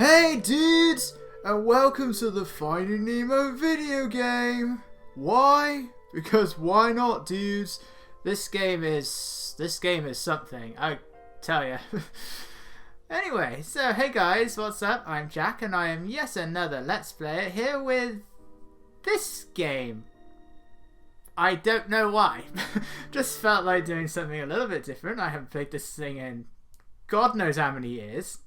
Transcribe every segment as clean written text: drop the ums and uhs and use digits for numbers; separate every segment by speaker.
Speaker 1: Hey dudes, and welcome to the Finding Nemo video game. Why? Because why not, dudes? This game is something, I tell ya. Anyway, so hey guys, what's up? I'm Jack and I am yet another Let's Player here with this game. I don't know why. Just felt like doing something a little bit different. I haven't played this thing in God knows how many years.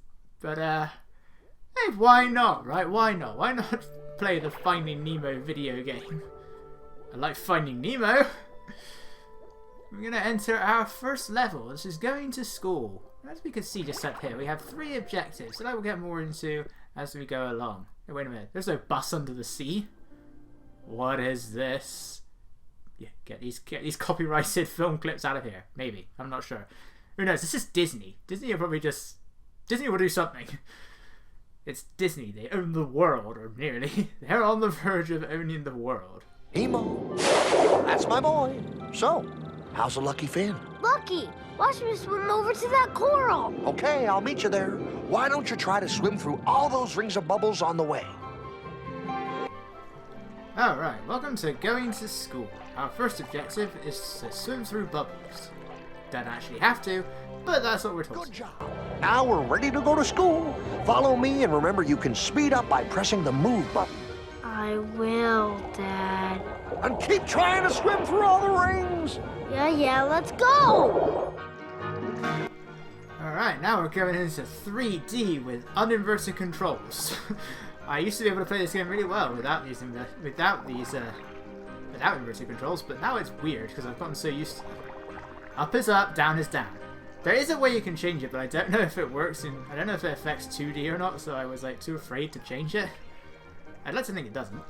Speaker 1: But hey, why not, right? Why not? Why not play the Finding Nemo video game? I like Finding Nemo. We're going to enter our first level. This is going to school. As we can see just up here, we have 3 objectives that I will get more into as we go along. Hey, wait a minute. There's no bus under the sea. What is this? Yeah, get these copyrighted film clips out of here. Maybe. I'm not sure. Who knows? This is Disney. Disney will probably just... Disney will do something. It's Disney. They own the world, or nearly. They're on the verge of owning the world.
Speaker 2: Nemo, that's my boy. So, how's a lucky fin?
Speaker 3: Lucky! Watch me swim over to that coral.
Speaker 2: Okay, I'll meet you there. Why don't you try to swim through all those rings of bubbles on the way?
Speaker 1: Alright, welcome to Going to School. Our first objective is to swim through bubbles. Don't actually have to, but that's what we're told.
Speaker 2: Good job. Now we're ready to go to school. Follow me, and remember you can speed up by pressing the move button.
Speaker 3: I will, Dad.
Speaker 2: And keep trying to swim through all the rings.
Speaker 3: Yeah, let's go!
Speaker 1: Alright, now we're going into 3D with uninverted controls. I used to be able to play this game really well without inverted controls, but now it's weird because I've gotten so used to it. Up is up, down is down. There is a way you can change it, but I don't know if it works I don't know if it affects 2D or not, so I was like too afraid to change it. I'd like to think it doesn't.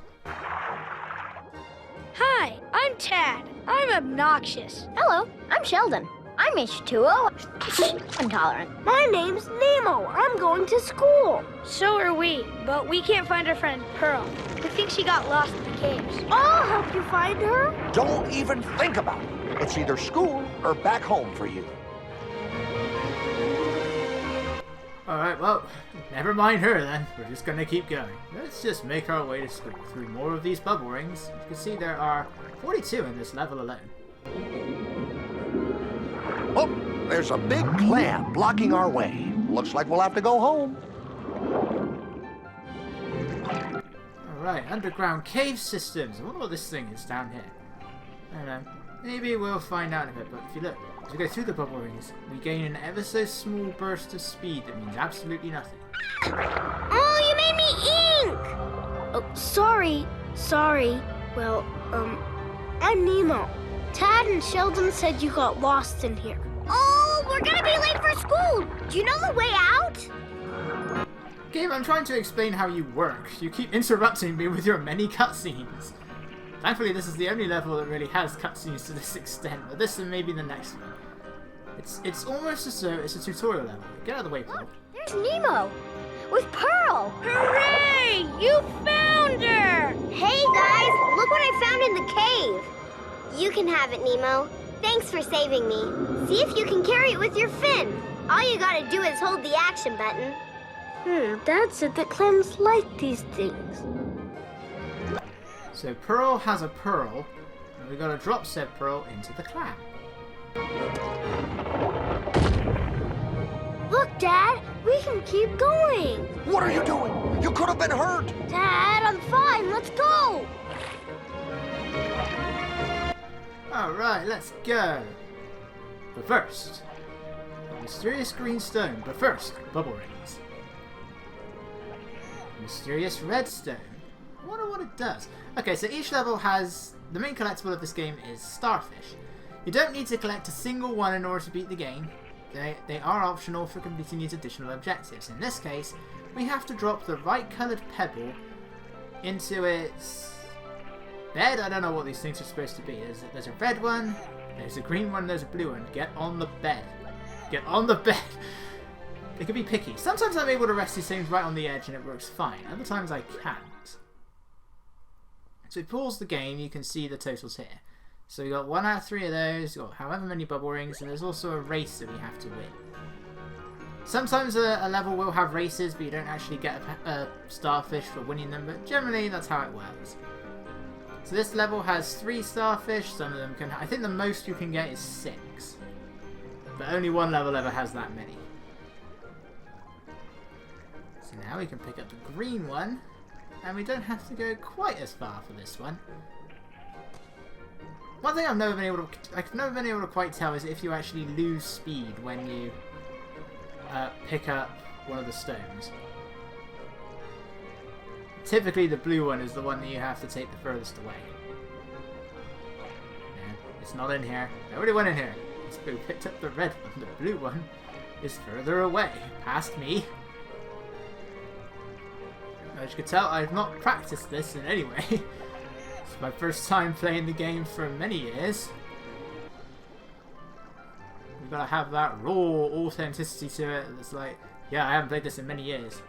Speaker 4: Hi, I'm Tad. I'm obnoxious.
Speaker 3: Hello, I'm Sheldon. I'm H2O. I'm tolerant. My name's Nemo. I'm going to school.
Speaker 4: So are we, but we can't find our friend Pearl. We think she got lost in the caves.
Speaker 3: I'll help you find her.
Speaker 2: Don't even think about it. It's either school or back home for you.
Speaker 1: Alright, well, never mind her then. We're just gonna keep going. Let's just make our way to school through more of these bubble rings. You can see there are 42 in this level alone.
Speaker 2: Oh, there's a big clam blocking our way. Looks like we'll have to go home.
Speaker 1: Alright, underground cave systems. I wonder what this thing is down here. I don't know. Maybe we'll find out in a bit, but if you look, as we go through the bubble rings, we gain an ever so small burst of speed that means absolutely nothing.
Speaker 3: Oh, you made me ink! Oh, sorry. Well, I'm Nemo. Tad and Sheldon said you got lost in here. Oh, we're gonna be late for school! Do you know the way out?
Speaker 1: Game, I'm trying to explain how you work. You keep interrupting me with your many cutscenes. Thankfully, this is the only level that really has cutscenes to this extent, but this and maybe the next one. It's almost as though it's a tutorial level. Get out of the way, Paul.
Speaker 3: Look, there's Nemo! With Pearl!
Speaker 4: Hooray! You found her!
Speaker 3: Hey guys, look what I found in the cave! You can have it, Nemo. Thanks for saving me. See if you can carry it with your fin. All you gotta do is hold the action button. Dad said that clams like these things.
Speaker 1: So Pearl has a pearl, and we gotta drop said pearl into the clam.
Speaker 3: Look, Dad, we can keep going.
Speaker 2: What are you doing? You could have been hurt.
Speaker 3: Dad, I'm fine. Let's go.
Speaker 1: Alright, let's go. But first, a mysterious green stone. But first, bubble rings. Mysterious red stone. I wonder what it does. Okay, so each level has... The main collectible of this game is starfish. You don't need to collect a single one in order to beat the game. They are optional for completing these additional objectives. In this case, we have to drop the right coloured pebble into its bed. I don't know what these things are supposed to be. There's a red one, there's a green one, there's a blue one. Get on the bed. Get on the bed. They can be picky. Sometimes I'm able to rest these things right on the edge and it works fine. Other times I can't. So we pause the game, you can see the totals here. So we got 1 out of 3 of those, got however many bubble rings, and there's also a race that we have to win. Sometimes a level will have races, but you don't actually get a starfish for winning them, but generally that's how it works. So this level has 3 starfish, some of them can... I think the most you can get is 6. But only one level ever has that many. So now we can pick up the green one, and we don't have to go quite as far for this one. One thing I've never been able to quite tell is if you actually lose speed when you pick up one of the stones. Typically the blue one is the one that you have to take the furthest away. No, it's not in here. Nobody went in here. It's who picked up the red one. The blue one is further away, past me. As you can tell, I've not practiced this in any way. It's my first time playing the game for many years. You've got to have that raw authenticity to it. It's like, yeah, I haven't played this in many years.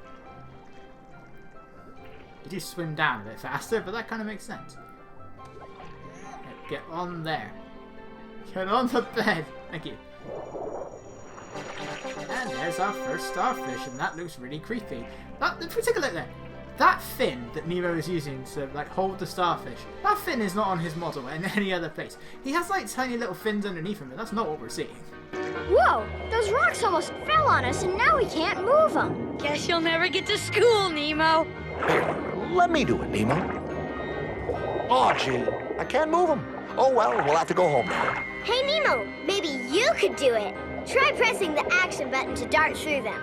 Speaker 1: You do swim down a bit faster, but that kind of makes sense. Get on there. Get on the bed. Thank you. And there's our first starfish, and that looks really creepy. If we take a look there, that fin that Nemo is using to like hold the starfish, that fin is not on his model in any other place. He has like tiny little fins underneath him, but that's not what we're seeing.
Speaker 3: Whoa! Those rocks almost fell on us, and now we can't move them.
Speaker 4: Guess you'll never get to school, Nemo.
Speaker 2: Here, let me do it, Nemo. Oh, gee, I can't move them. Oh, well, we'll have to go home now.
Speaker 3: Hey, Nemo, maybe you could do it. Try pressing the action button to dart through them.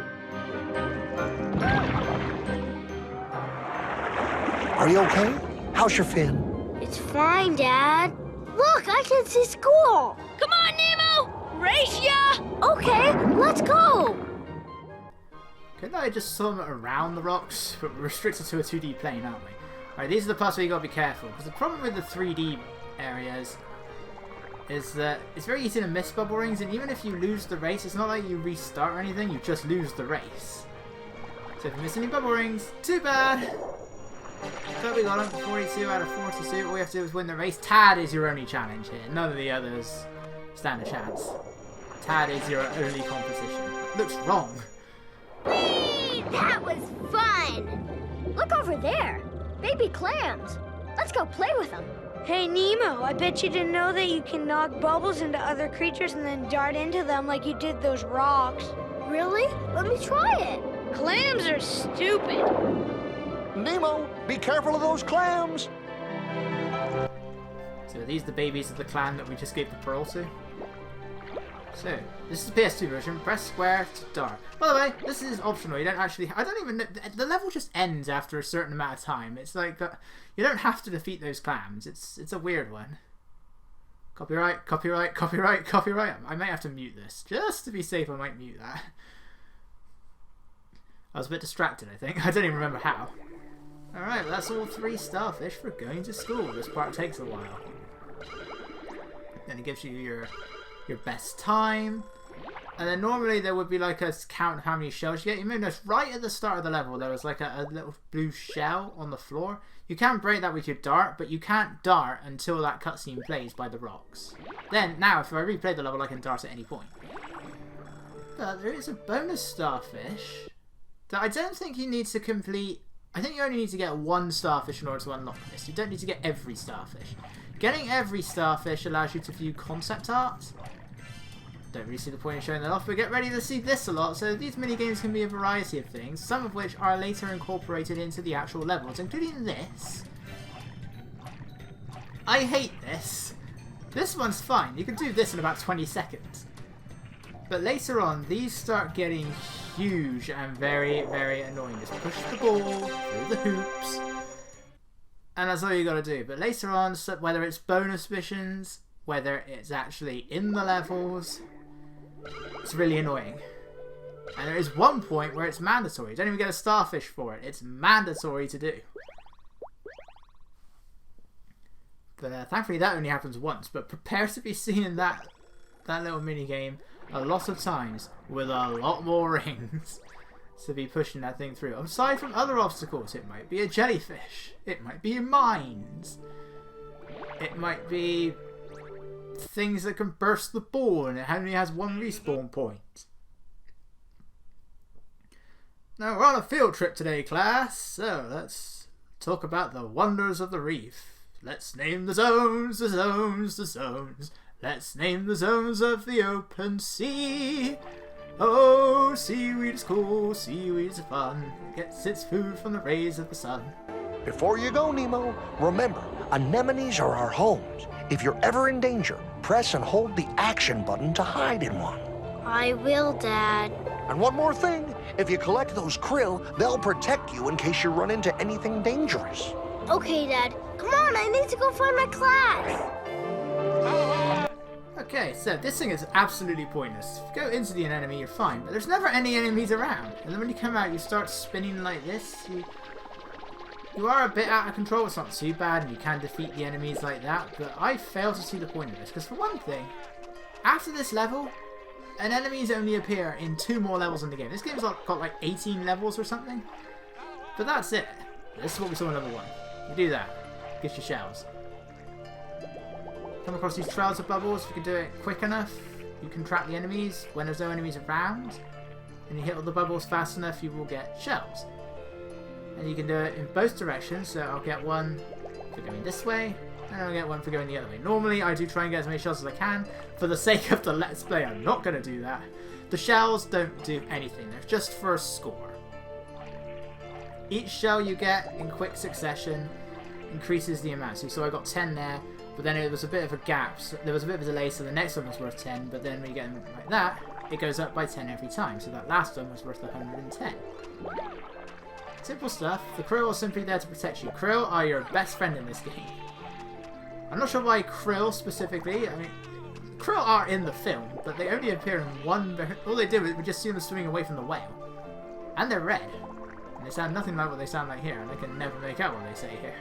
Speaker 2: Are you okay? How's your fin?
Speaker 3: It's fine, Dad. Look, I can see school.
Speaker 4: Come on, Nemo! Race ya!
Speaker 3: Okay, let's go.
Speaker 1: Couldn't I just swim around the rocks? But we're restricted to a 2D plane, aren't we? Alright, these are the parts where you gotta be careful. Because the problem with the 3D areas is that it's very easy to miss bubble rings, and even if you lose the race, it's not like you restart or anything, you just lose the race. So if you miss any bubble rings, too bad! So we got them, 42 out of 42, all we have to do is win the race. Tad is your only challenge here, none of the others stand a chance. Tad is your only competition. Looks wrong.
Speaker 3: Whee! That was fun! Look over there, baby clams. Let's go play with them.
Speaker 4: Hey, Nemo, I bet you didn't know that you can knock bubbles into other creatures and then dart into them like you did those rocks.
Speaker 3: Really? Let me try it.
Speaker 4: Clams are stupid.
Speaker 2: Nemo, be careful of those clams.
Speaker 1: So are these the babies of the clan that we just gave the pearl to? So, this is the PS2 version. Press square to dart. By the way, this is optional. You don't actually... I don't even know... The level just ends after a certain amount of time. It's like... you don't have to defeat those clams. It's a weird one. Copyright, copyright, copyright, copyright. I might have to mute this. Just to be safe, I might mute that. I was a bit distracted, I think. I don't even remember how. Alright, that's all 3 starfish for going to school. This part takes a while. Then it gives you your best time. And then normally there would be like a count of how many shells you get. You may notice right at the start of the level there was like a little blue shell on the floor. You can break that with your dart, but you can't dart until that cutscene plays by the rocks. Then, now if I replay the level I can dart at any point. But there is a bonus starfish that I don't think you need to complete. I think you only need to get 1 starfish in order to unlock this. You don't need to get every starfish. Getting every starfish allows you to view concept art. Don't really see the point in showing that off, but get ready to see this a lot. So these minigames can be a variety of things, some of which are later incorporated into the actual levels, including this. I hate this. This one's fine. You can do this in about 20 seconds. But later on, these start getting huge and very, very annoying. Just push the ball through the hoops. And that's all you gotta do. But later on, so whether it's bonus missions, whether it's actually in the levels, it's really annoying. And there is one point where it's mandatory. You don't even get a starfish for it. It's mandatory to do. But thankfully that only happens once. But prepare to be seen in that little mini game a lot of times with a lot more rings to be pushing that thing through. Aside from other obstacles, it might be a jellyfish. It might be mines. It might be things that can burst the ball and it only has 1 respawn point. Now we're on a field trip today, class, so let's talk about the wonders of the reef. Let's name the zones, the zones, the zones. Let's name the zones of the open sea. Oh, seaweed is cool, seaweed is fun. It gets its food from the rays of the sun.
Speaker 2: Before you go, Nemo, remember, anemones are our homes. If you're ever in danger, press and hold the action button to hide in one.
Speaker 3: I will, Dad.
Speaker 2: And one more thing, if you collect those krill, they'll protect you in case you run into anything dangerous.
Speaker 3: Okay, Dad. Come on, I need to go find my class.
Speaker 1: Okay, so this thing is absolutely pointless. If you go into the enemy, you're fine, but there's never any enemies around. And then when you come out, you start spinning like this. You are a bit out of control. It's not too bad, and you can defeat the enemies like that, but I fail to see the point of this. Because for one thing, after this level, enemies only appear in 2 more levels in the game. This game's got like 18 levels or something. But that's it. This is what we saw in level 1. You do that. Gets you shells. Come across these trails of bubbles. If you can do it quick enough, you can trap the enemies when there's no enemies around. And you hit all the bubbles fast enough, you will get shells. And you can do it in both directions. So I'll get one for going this way, and I'll get one for going the other way. Normally, I do try and get as many shells as I can. For the sake of the Let's Play, I'm not going to do that. The shells don't do anything. They're just for a score. Each shell you get in quick succession increases the amount. So I got 10 there, but then it was a bit of a gap. So there was a bit of a delay, so the next one was worth 10. But then when you get them like that, it goes up by 10 every time. So that last one was worth 110. Simple stuff. The krill are simply there to protect you. Krill are your best friend in this game. I'm not sure why krill specifically. I mean, krill are in the film, but they only appear in one. All they do is we just see them swimming away from the whale. And they're red. And they sound nothing like what they sound like here, and I can never make out what they say here.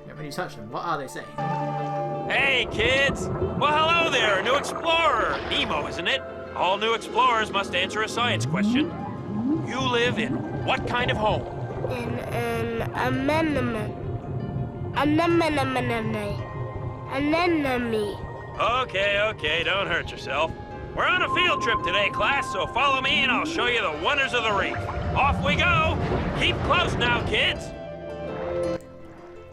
Speaker 1: Yet when you touch them, what are they saying?
Speaker 5: Hey, kids! Well, hello there, new explorer! Nemo, isn't it? All new explorers must answer a science question. You live in what kind of home?
Speaker 3: In an anemone. Anemone.
Speaker 5: Okay, don't hurt yourself. We're on a field trip today, class, so follow me and I'll show you the wonders of the reef. Off we go! Keep close now, kids!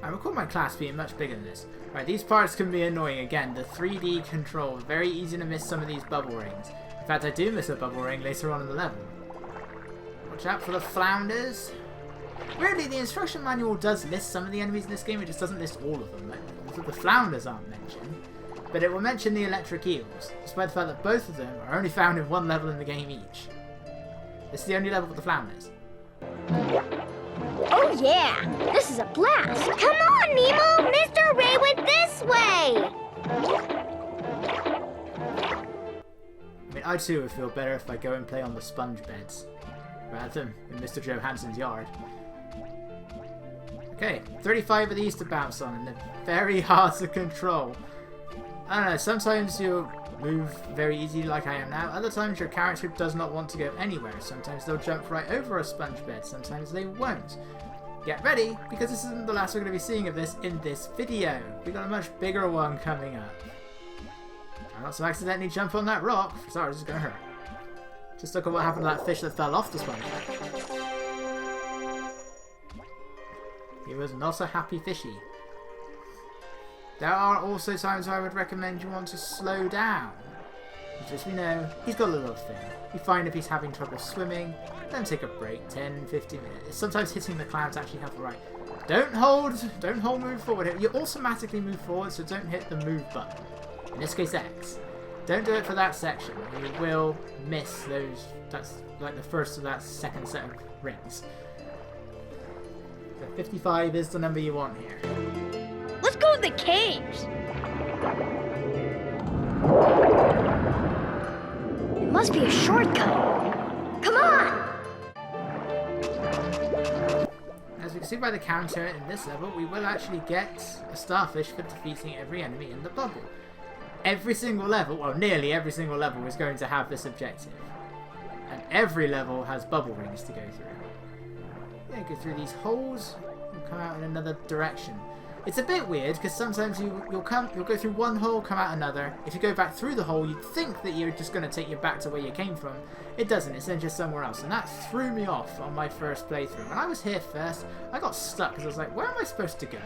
Speaker 1: I recall my class being much bigger than this. Right, these parts can be annoying. Again, the 3D control, very easy to miss some of these bubble rings. In fact, I do miss a bubble ring later on in the level. Watch out for the flounders. Weirdly, the instruction manual does list some of the enemies in this game, it just doesn't list all of them. Like, the flounders aren't mentioned, but it will mention the electric eels, despite the fact that both of them are only found in 1 level in the game each. This is the only level with the flounders.
Speaker 3: Oh yeah, this is a blast. Come on, Nemo. Mr. Ray went this way.
Speaker 1: I mean, I too would feel better if I go and play on the sponge beds, rather than in Mr. Johansson's yard. Okay, 35 of these to bounce on, and they're very hard to control. I don't know, sometimes you'll move very easily like I am now, other times your character does not want to go anywhere. Sometimes they'll jump right over a sponge bed, sometimes they won't. Get ready, because this isn't the last we're going to be seeing of this in this video. We've got a much bigger one coming up. Try not to accidentally jump on that rock. Sorry, this is going to hurt. Just look at what happened to that fish that fell off the sponge bed. He was not a happy fishy. There are also times where I would recommend you want to slow down. Because as we know, he's got a little thing. You find if he's having trouble swimming, then take a break, 10, 15 minutes. Sometimes hitting the clouds actually helps. Right. Don't hold move forward. You automatically move forward, so don't hit the move button. In this case, X. Don't do it for that section. You will miss those. That's like the first of that second set of rings. So 55 is the number you want here.
Speaker 4: Let's go to the caves.
Speaker 3: It must be a shortcut. Come on!
Speaker 1: As we can see by the counter in this level, we will actually get a starfish for defeating every enemy in the bubble. Every single level, well nearly every single level is going to have this objective. And every level has bubble rings to go through. Yeah, go through these holes and come out in another direction. It's a bit weird because sometimes you'll go through one hole, come out another. If you go back through the hole, you'd think that you're just going to take you back to where you came from. It doesn't. It sends you somewhere else, and that threw me off on my first playthrough. When I was here first, I got stuck because I was like, where am I supposed to go?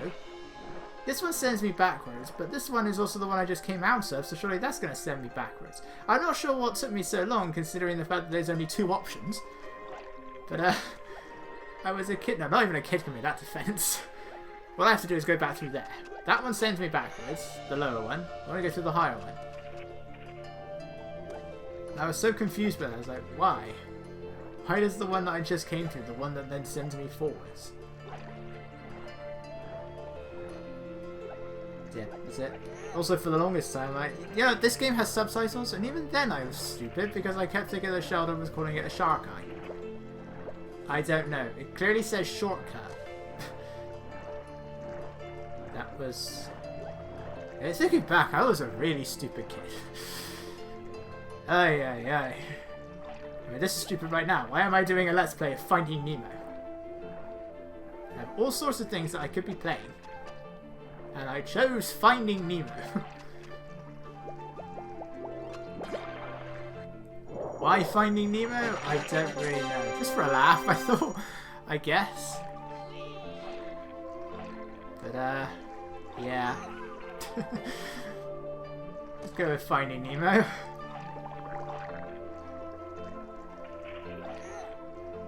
Speaker 1: This one sends me backwards, but this one is also the one I just came out of, so surely that's going to send me backwards. I'm not sure what took me so long, considering the fact that there's only 2 options. But I was a kid. No, not even a kid can make that defense. What I have to do is go back through there. That one sends me backwards, the lower one. I want to go through the higher one. I was so confused by that. I was like, why? Why does the one that I just came through, the one that then sends me forwards? Yeah, that's it. Also, for the longest time, this game has subtitles, and even then I was stupid because I kept thinking that Sheldon was calling it a shark eye. I don't know. It clearly says shortcut. That was... Thinking back, I was a really stupid kid. Ay. I mean, this is stupid right now. Why am I doing a Let's Play of Finding Nemo? I have all sorts of things that I could be playing. And I chose Finding Nemo. Why Finding Nemo? I don't really know. Just for a laugh, I thought. I guess. But, yeah. Let's go with Finding Nemo.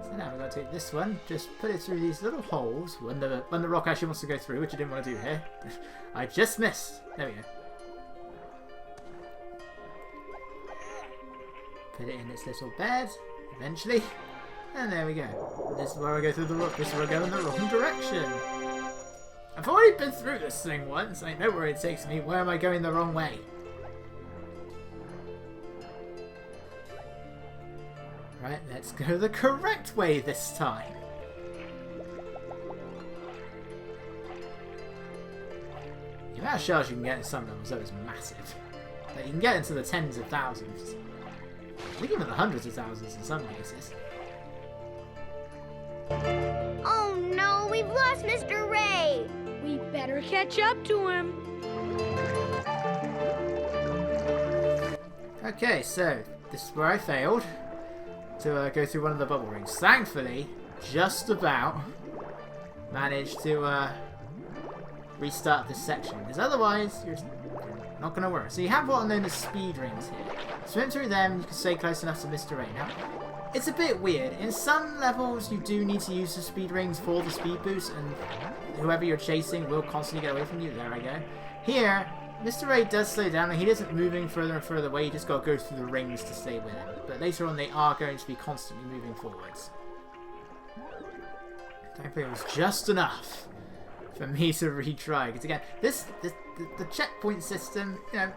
Speaker 1: So now we're going to take this one, just put it through these little holes when the rock actually wants to go through, which I didn't want to do here. I just missed. There we go. Put it in its little bed, eventually. And there we go. This is where I go through the rock. This is where I go in the wrong direction. I've already been through this thing once. I know where it takes me. Where am I going the wrong way? Right, let's go the correct way this time. The amount of shells you can get in some levels, though, is massive. Like, you can get into the tens of thousands. I think even the hundreds of thousands in some cases.
Speaker 3: Oh no, we've lost Mr. Ray!
Speaker 4: We better catch up to him.
Speaker 1: Okay, so this is where I failed to go through one of the bubble rings. Thankfully, just about managed to restart this section, because otherwise you're not going to work. So you have what are known as speed rings here. Swim through them, you can stay close enough to Mr. Ray. Now, it's a bit weird. In some levels, you do need to use the speed rings for the speed boost, and whoever you're chasing will constantly get away from you. There I go. Here, Mr. Ray does slow down, and he isn't moving further and further away. You just got to go through the rings to stay with him. But later on, they are going to be constantly moving forwards. Thankfully, it was just enough for me to retry. Because again, the checkpoint system, you know,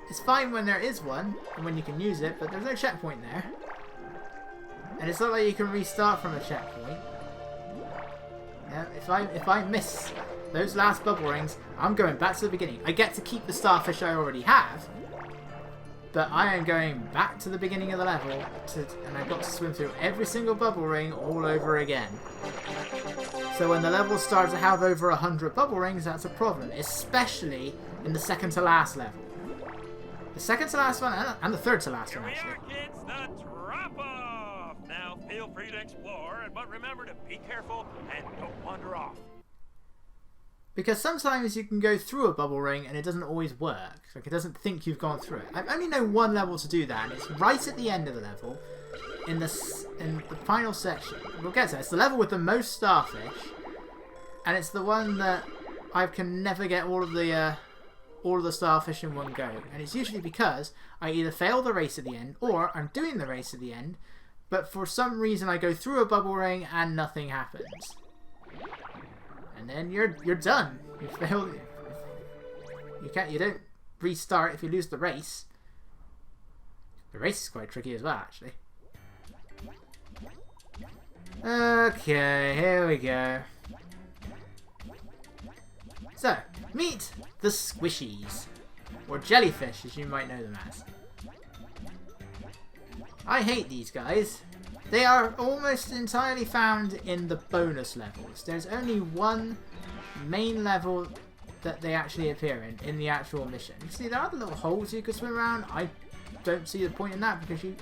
Speaker 1: it's fine when there is one and when you can use it, but there's no checkpoint there. And it's not like you can restart from a checkpoint. Yeah, if I miss those last bubble rings, I'm going back to the beginning. I get to keep the starfish I already have, but I am going back to the beginning of the level, and I've got to swim through every single bubble ring all over again. So when the level starts to have over 100 bubble rings, that's a problem, especially in the second to last level. The second to last one, and the third to last one, actually.
Speaker 5: Here we are, kids, the drop-off! Now feel free to explore, but remember to be careful and don't wander off.
Speaker 1: Because sometimes you can go through a bubble ring and it doesn't always work. Like, it doesn't think you've gone through it. I've only known one level to do that, and it's right at the end of the level, in the final section. We'll get to it. It's the level with the most starfish, and it's the one that I can never get all of the starfish in one go. And it's usually because I either fail the race at the end, or I'm doing the race at the end, but for some reason I go through a bubble ring and nothing happens. And then you're done. You failed. You don't restart if you lose the race. The race is quite tricky as well, actually. Okay, here we go. So, meet the squishies, or jellyfish as you might know them as. I hate these guys. They are almost entirely found in the bonus levels. There's only one main level that they actually appear in the actual mission. You see, there are the little holes you can swim around. I don't see the point in that because you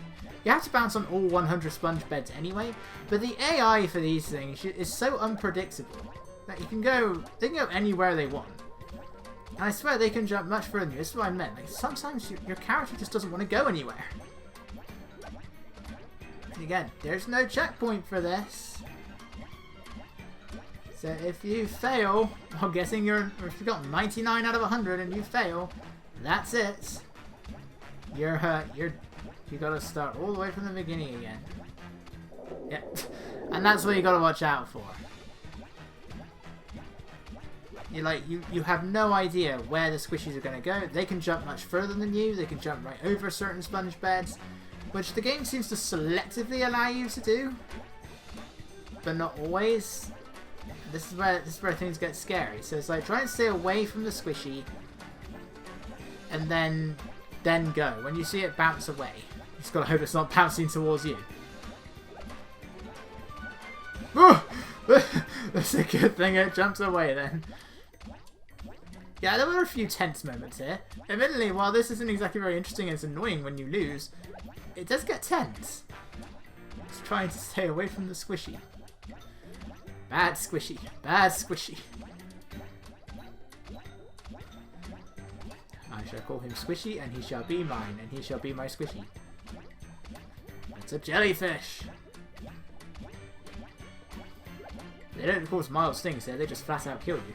Speaker 1: have to bounce on all 100 sponge beds anyway. But the AI for these things is so unpredictable that they can go anywhere they want. And I swear they can jump much further than you. This is what I meant. Like, sometimes your character just doesn't want to go anywhere. And again, there's no checkpoint for this. So if you fail, I'm guessing if you got 99 out of 100 and you fail, that's it. You gotta start all the way from the beginning again. Yeah, and that's what you gotta watch out for. You have no idea where the squishies are gonna go. They can jump much further than you. They can jump right over certain sponge beds, which the game seems to selectively allow you to do, but not always. This is where things get scary. So it's like try and stay away from the squishy, and then go. When you see it bounce away, you just gotta hope it's not bouncing towards you. That's a good thing it jumps away then. Yeah, there were a few tense moments here. Admittedly, while this isn't exactly very interesting and it's annoying when you lose, it does get tense. Just trying to stay away from the squishy. Bad squishy. Bad squishy. I shall call him Squishy, and he shall be mine, and he shall be my squishy. It's a jellyfish. They don't cause mild stings here, they just flat out kill you.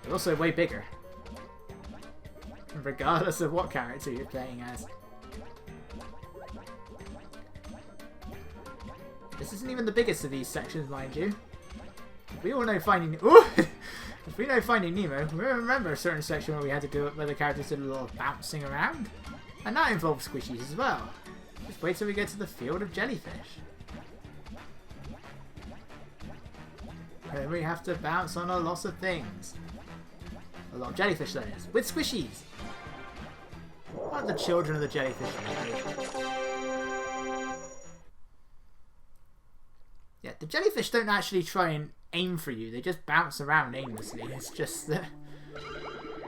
Speaker 1: They're also way bigger. Regardless of what character you're playing as. This isn't even the biggest of these sections, mind you. We all know Finding if we know Finding Nemo, we remember a certain section where we had to do it where the characters did a lot of bouncing around. And that involves squishies as well. Just wait till we get to the field of jellyfish. And then we have to bounce on a lot of things. A lot of jellyfish, that is. With squishies! What the children of the jellyfish do. Yeah, the jellyfish don't actually try and aim for you. They just bounce around aimlessly. It's just that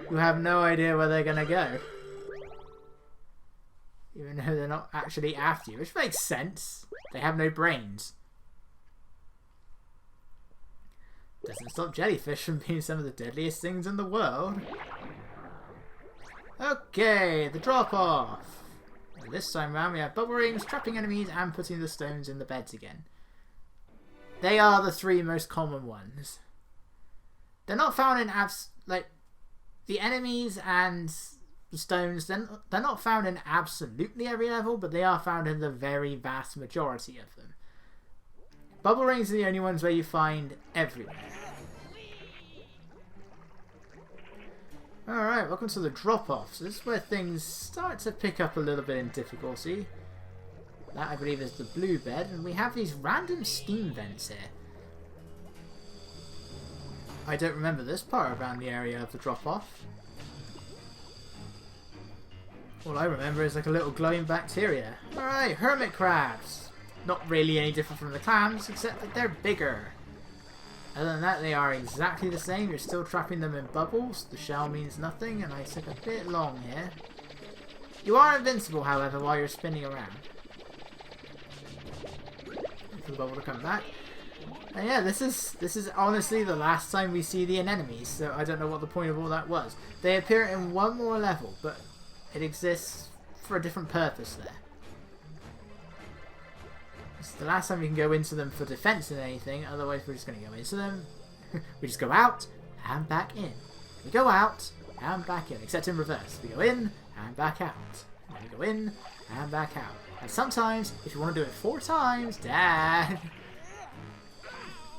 Speaker 1: you have no idea where they're going to go. Even though they're not actually after you. Which makes sense. They have no brains. Doesn't stop jellyfish from being some of the deadliest things in the world. Okay, the drop-off. This time round we have bubble rings, trapping enemies, and putting the stones in the beds again. They are the three most common ones. They're not found in the enemies and the stones, they're not found in absolutely every level, but they are found in the very vast majority of them. Bubble rings are the only ones where you find everywhere. Alright, welcome to the drop-off. So this is where things start to pick up a little bit in difficulty. That, I believe, is the blue bed, and we have these random steam vents here. I don't remember this part around the area of the drop-off. All I remember is like a little glowing bacteria. Alright, hermit crabs. Not really any different from the clams, except that they're bigger. Other than that, they are exactly the same. You're still trapping them in bubbles. The shell means nothing, and I took a bit long here. You are invincible, however, while you're spinning around. For the bubble to come back. And yeah, this is honestly the last time we see the anemones, so I don't know what the point of all that was. They appear in one more level, but it exists for a different purpose there. It's the last time we can go into them for defense and anything, otherwise we're just going to go into them. We just go out and back in. We go out and back in, except in reverse. We go in and back out. And then we go in and back out. And sometimes, if you want to do it 4 times, Dad!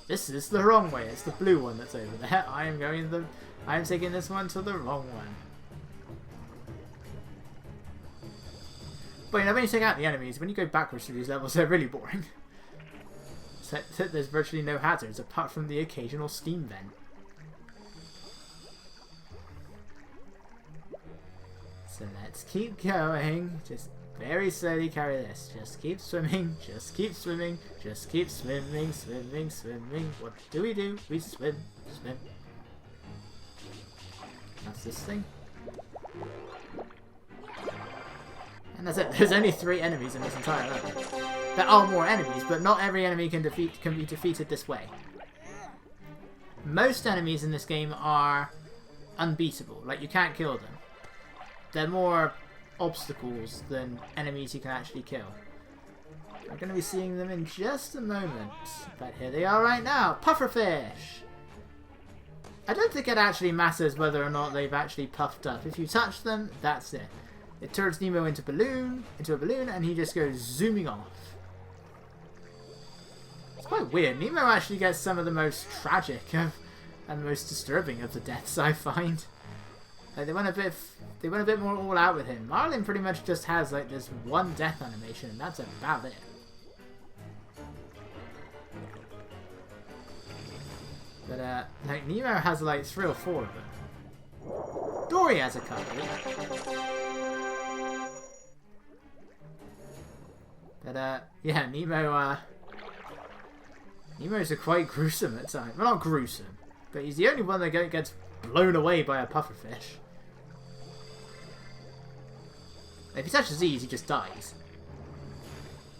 Speaker 1: This is the wrong way. It's the blue one that's over there. I am taking this one to the wrong one. But you know, when you take out the enemies, when you go backwards through these levels, they're really boring. So there's virtually no hazards apart from the occasional steam vent. So let's keep going. Just very slowly carry this. Just keep swimming. Just keep swimming. Just keep swimming, swimming, swimming. What do? We swim, swim. That's this thing. And that's it. There's only 3 enemies in this entire level. There are more enemies, but not every enemy can be defeated this way. Most enemies in this game are unbeatable. Like, you can't kill them. They're more obstacles than enemies you can actually kill. We're going to be seeing them in just a moment. But here they are right now. Pufferfish! I don't think it actually matters whether or not they've actually puffed up. If you touch them, that's it. It turns Nemo into a balloon, and he just goes zooming off. It's quite weird. Nemo actually gets some of the most tragic and most disturbing of the deaths, I find. Like, they went a bit more all out with him. Marlin pretty much just has like this one death animation, and that's about it. But like Nemo has like 3 or 4 of them. Dory has a couple. But yeah, Nemo's are quite gruesome at times. Well, not gruesome, but he's the only one that gets blown away by a pufferfish. If he touches these, he just dies.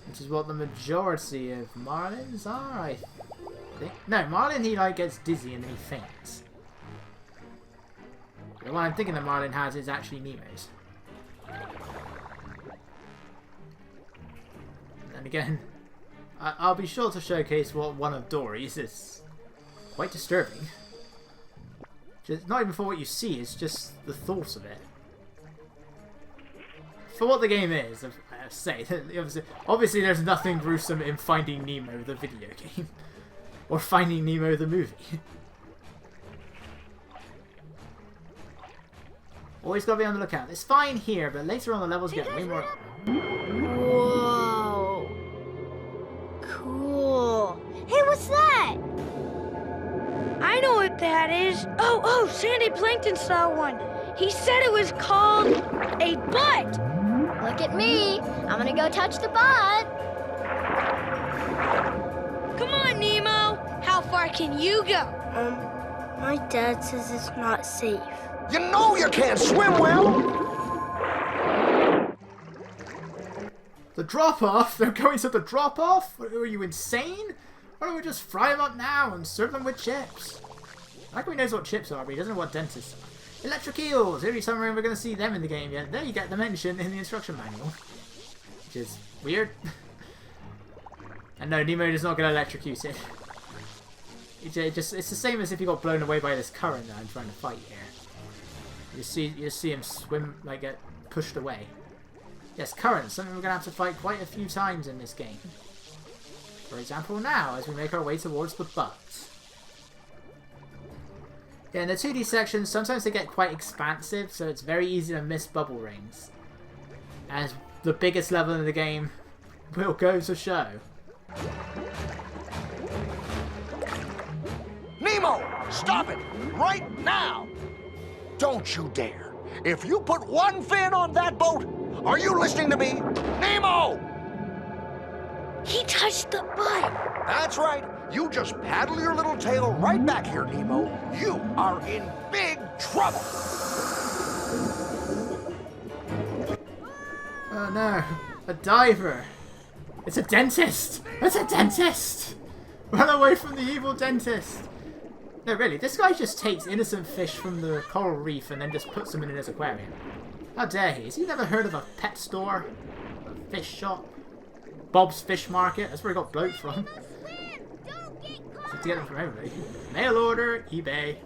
Speaker 1: Which is what the majority of Marlins are, I think. No, Marlin, he like gets dizzy and then he faints. The one I'm thinking that Marlin has is actually Nemo's. And again, I'll be sure to showcase what one of Dory's is. Quite disturbing. Just, not even for what you see, it's just the thought of it. For what the game is, I say, obviously there's nothing gruesome in Finding Nemo the video game. Or Finding Nemo the movie. Always gotta be on the lookout. It's fine here, but later on the levels get way more...
Speaker 3: Whoa. Cool. Hey, what's that?
Speaker 4: I know what that is. Oh, Sandy Plankton saw one. He said it was called a butt.
Speaker 3: Look at me. I'm gonna go touch the butt.
Speaker 4: Come on, Nemo. How far can you go?
Speaker 3: My dad says it's not safe.
Speaker 2: You know you can't swim well!
Speaker 1: The drop-off? They're going to the drop-off? Are you insane? Why don't we just fry them up now and serve them with chips? I like he knows what chips are, but he doesn't know what dentists are. Electric eels! Every summer we're going to see them in the game yet. There you get the mention in the instruction manual. Which is weird. And no, Nemo does not get electrocuted. It's the same as if he got blown away by this current that I'm trying to fight here. You see him swim, like get pushed away. Yes, currents, something we're going to have to fight quite a few times in this game. For example now, as we make our way towards the butt. Yeah, in the 2D sections, sometimes they get quite expansive, so it's very easy to miss bubble rings. As the biggest level in the game will go to show.
Speaker 2: Nemo, stop it! Right now! Don't you dare! If you put one fin on that boat, are you listening to me? Nemo!
Speaker 4: He touched the butt.
Speaker 2: That's right. You just paddle your little tail right back here, Nemo. You are in big trouble.
Speaker 1: Oh no, a diver. It's a dentist. It's a dentist. Run away from the evil dentist. No, really, this guy just takes innocent fish from the coral reef and then just puts them in his aquarium. How dare he? Has he never heard of a pet store? A fish shop? Bob's Fish Market? That's where he got bloat from. To get them from everybody. Mail order, eBay.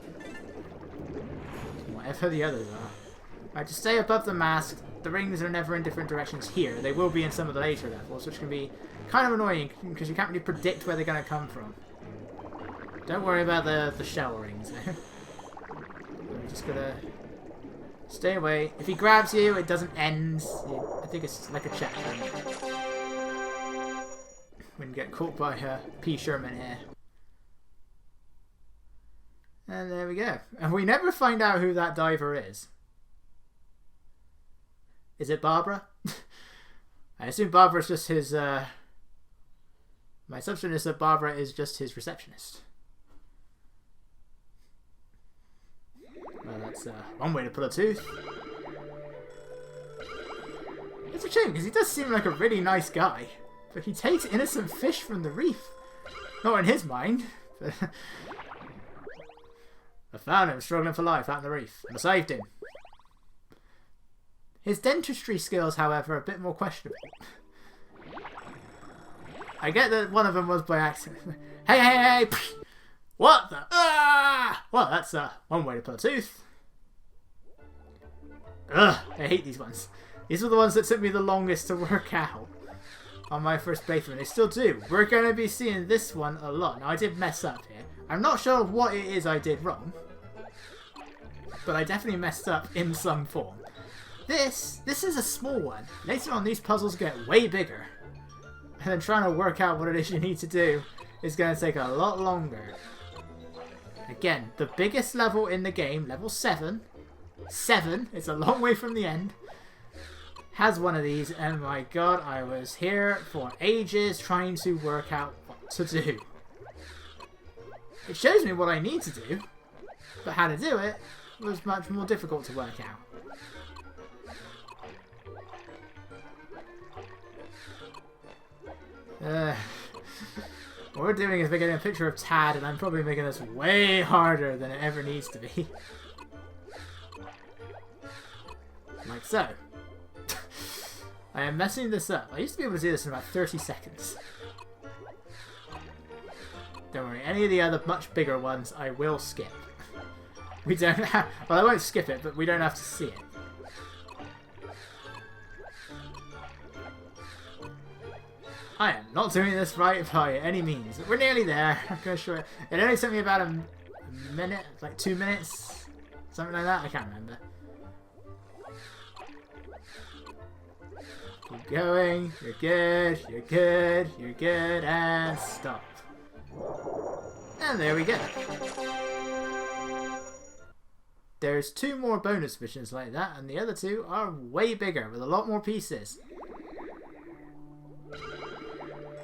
Speaker 1: Whatever the others are. Right, to stay above the mask, the rings are never in different directions here. They will be in some of the later levels, which can be kind of annoying because you can't really predict where they're going to come from. Don't worry about the shell rings there. We're just gonna stay away. If he grabs you, it doesn't end. I think it's like a checkpoint. Wouldn't get caught by P. Sherman here. And there we go. And we never find out who that diver is. Is it Barbara? I assume Barbara's just his... My assumption is that Barbara is just his receptionist. that's one way to pull a tooth. It's a shame, because he does seem like a really nice guy. But he takes innocent fish from the reef. Not in his mind. But I found him struggling for life out in the reef, and I saved him. His dentistry skills, however, are a bit more questionable. I get that one of them was by accident. Hey, hey, hey! Psh! What the? Ah! Well, that's one way to pull a tooth. Ugh, I hate these ones. These are the ones that took me the longest to work out on my first playthrough, and they still do. We're going to be seeing this one a lot. Now, I did mess up here. I'm not sure what it is I did wrong, but I definitely messed up in some form. This is a small one. Later on, these puzzles get way bigger. And then trying to work out what it is you need to do is going to take a lot longer. Again, the biggest level in the game, level 7, it's a long way from the end, has one of these, and my god, I was here for ages trying to work out what to do. It shows me what I need to do, but how to do it was much more difficult to work out. What we're doing is we're getting a picture of Tad, and I'm probably making this way harder than it ever needs to be. Like so. I am messing this up. I used to be able to do this in about 30 seconds. Don't worry, any of the other much bigger ones I will skip. We don't have... Well, I won't skip it, but we don't have to see it. I am not doing this right by any means. We're nearly there. I'm going to show it. It only took me about a minute, like 2 minutes. Something like that. I can't remember. Keep going. You're good. You're good. You're good. And stop. And there we go. There's 2 more bonus missions like that, and the other 2 are way bigger with a lot more pieces.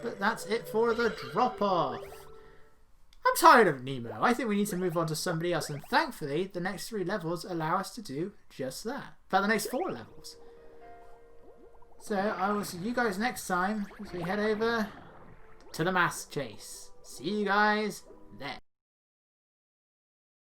Speaker 1: But that's it for the drop-off. I'm tired of Nemo. I think we need to move on to somebody else, and thankfully the next 3 levels allow us to do just that. In fact, the next 4 levels. So I will see you guys next time as we head over to the mask chase. See you guys then.